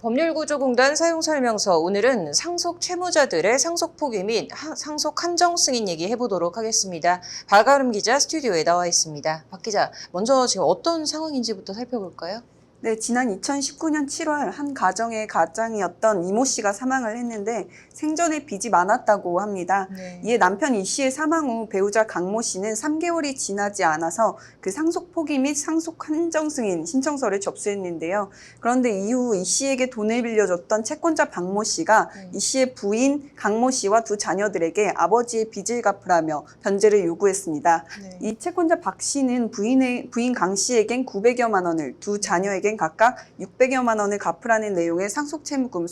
법률구조공단 사용설명서, 오늘은 상속 채무자들의 상속 포기 및 상속 한정 승인 얘기해보도록 하겠습니다. 박아름 기자 스튜디오에 나와 있습니다. 박 기자, 먼저 지금 어떤 상황인지부터 살펴볼까요? 네, 지난 2019년 7월 한 가정의 가장이었던 이모 씨가 사망을 했는데 생전에 빚이 많았다고 합니다. 이에 남편 이 씨의 사망 후 배우자 강모 씨는 3개월이 지나지 않아서 그 상속 포기 및 상속 한정 승인 신청서를 접수했는데요. 그런데 이후 이 씨에게 돈을 빌려줬던 채권자 박모 씨가 이 씨의 부인 강모 씨와 두 자녀들에게 아버지의 빚을 갚으라며 변제를 요구했습니다. 이 채권자 박 씨는 부인 강 씨에겐 900여만 원을, 두 자녀에겐 각각 600여만 원을 갚으라는 내용의 상속채무금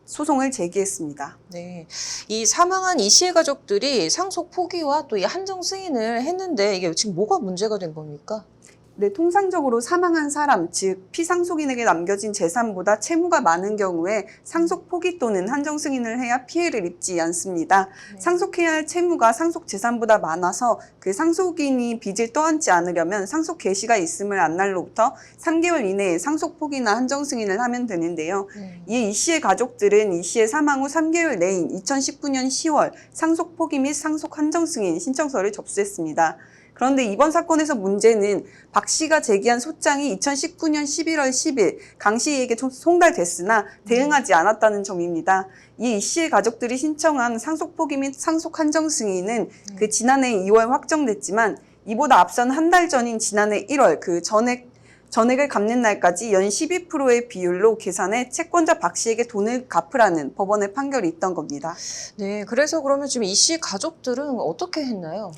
소송을 제기했습니다. 네, 이 사망한 이 씨의 가족들이 상속 포기와 또 이 한정 승인을 했는데 이게 지금 뭐가 문제가 된 겁니까? 네, 통상적으로 사망한 사람, 즉 피상속인에게 남겨진 재산보다 채무가 많은 경우에 상속 포기 또는 한정 승인을 해야 피해를 입지 않습니다. 상속해야 할 채무가 상속 재산보다 많아서 그 상속인이 빚을 떠안지 않으려면 상속 개시가 있음을 안 날로부터 3개월 이내에 상속 포기나 한정 승인을 하면 되는데요. 이에 이 씨의 가족들은 이 씨의 사망 후 3개월 내인 2019년 10월 상속 포기 및 상속 한정 승인 신청서를 접수했습니다. 그런데 이번 사건에서 문제는 박 씨가 제기한 소장이 2019년 11월 10일 강 씨에게 송달됐으나 대응하지 않았다는 점입니다. 이 씨의 가족들이 신청한 상속 포기 및 상속 한정 승인은 그 지난해 2월 확정됐지만 이보다 앞선 한 달 전인 지난해 1월 그 전액을 갚는 날까지 연 12%의 비율로 계산해 채권자 박 씨에게 돈을 갚으라는 법원의 판결이 있던 겁니다. 네, 그래서 그러면 지금 이 씨 가족들은 어떻게 했나요?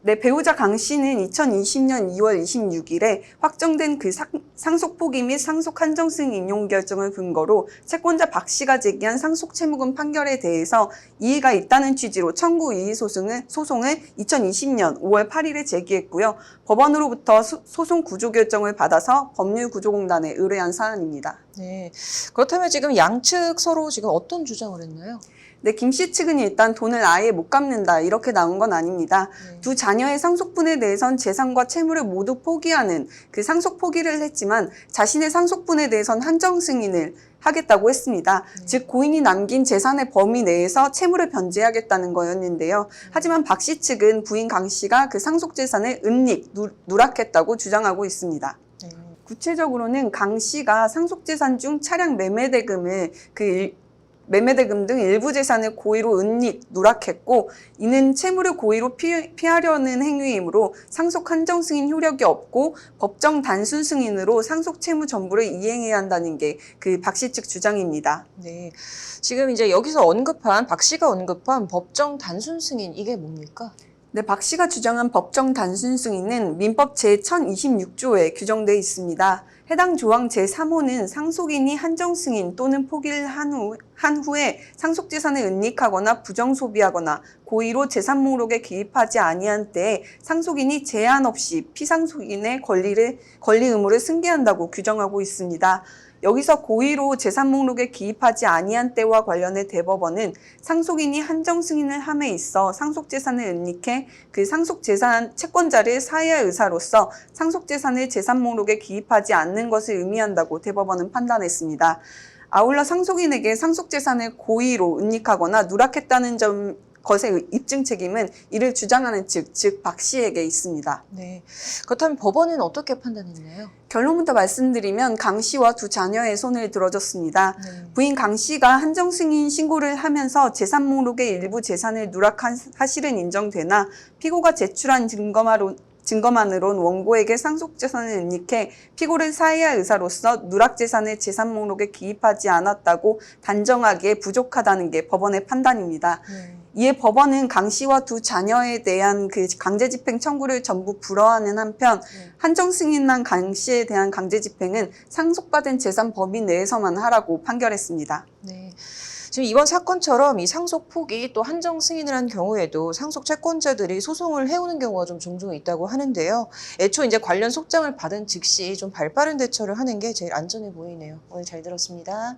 네, 배우자 강 씨는 2020년 2월 26일에 확정된 그 상속 포기 및 상속 한정 승인 인용 결정을 근거로 채권자 박 씨가 제기한 상속 채무금 판결에 대해서 이의가 있다는 취지로 청구 이의 소송을 2020년 5월 8일에 제기했고요. 법원으로부터 소송 구조 결정을 받아서 법률구조공단에 의뢰한 사안입니다. 네, 그렇다면 지금 양측 서로 지금 어떤 주장을 했나요? 네, 김 씨 측은 일단 돈을 아예 못 갚는다 이렇게 나온 건 아닙니다. 두 자녀의 상속분에 대해선 재산과 채무를 모두 포기하는 그 상속 포기를 했지만 자신의 상속분에 대해선 한정 승인을 하겠다고 했습니다. 즉 고인이 남긴 재산의 범위 내에서 채무를 변제하겠다는 거였는데요. 하지만 박 씨 측은 부인 강 씨가 그 상속 재산을 은닉, 누락했다고 주장하고 있습니다. 구체적으로는 강 씨가 상속 재산 중 차량 매매대금 등 일부 재산을 고의로 은닉, 누락했고 이는 채무를 고의로 피하려는 행위이므로 상속 한정 승인 효력이 없고 법정 단순 승인으로 상속 채무 전부를 이행해야 한다는 게 그 박 씨 측 주장입니다. 네, 지금 이제 여기서 박 씨가 언급한 법정 단순 승인, 이게 뭡니까? 네, 박 씨가 주장한 법정 단순 승인은 민법 제1026조에 규정되어 있습니다. 해당 조항 제3호는 상속인이 한정 승인 또는 포기를 한 후에 상속재산을 은닉하거나 부정소비하거나 고의로 재산 목록에 기입하지 아니한 때에 상속인이 제한 없이 피상속인의 권리 의무를 승계한다고 규정하고 있습니다. 여기서 고의로 재산 목록에 기입하지 아니한 때와 관련해 대법원은 상속인이 한정 승인을 함에 있어 상속재산을 은닉해 그 상속재산 채권자를 사회할 의사로서 상속재산을 재산 목록에 기입하지 않는 것을 의미한다고 대법원은 판단했습니다. 아울러 상속인에게 상속재산을 고의로 은닉하거나 누락했다는 것의 입증 책임은 이를 주장하는 측, 즉 박 씨에게 있습니다. 네, 그렇다면 법원은 어떻게 판단했나요? 결론부터 말씀드리면 강 씨와 두 자녀의 손을 들어줬습니다. 부인 강 씨가 한정 승인 신고를 하면서 재산 목록의 일부 재산을 누락한 사실은 인정되나 피고가 제출한 증거만으론 원고에게 상속재산을 은닉해 피고를 사회할 의사로서 누락재산을 재산 목록에 기입하지 않았다고 단정하기에 부족하다는 게 법원의 판단입니다. 이에 법원은 강 씨와 두 자녀에 대한 그 강제집행 청구를 전부 불허하는 한편 한정 승인한 강 씨에 대한 강제집행은 상속받은 재산 범위 내에서만 하라고 판결했습니다. 네. 지금 이번 사건처럼 이 상속 포기 또 한정 승인을 한 경우에도 상속 채권자들이 소송을 해오는 경우가 좀 종종 있다고 하는데요. 애초 이제 관련 속장을 받은 즉시 좀 발빠른 대처를 하는 게 제일 안전해 보이네요. 오늘 잘 들었습니다.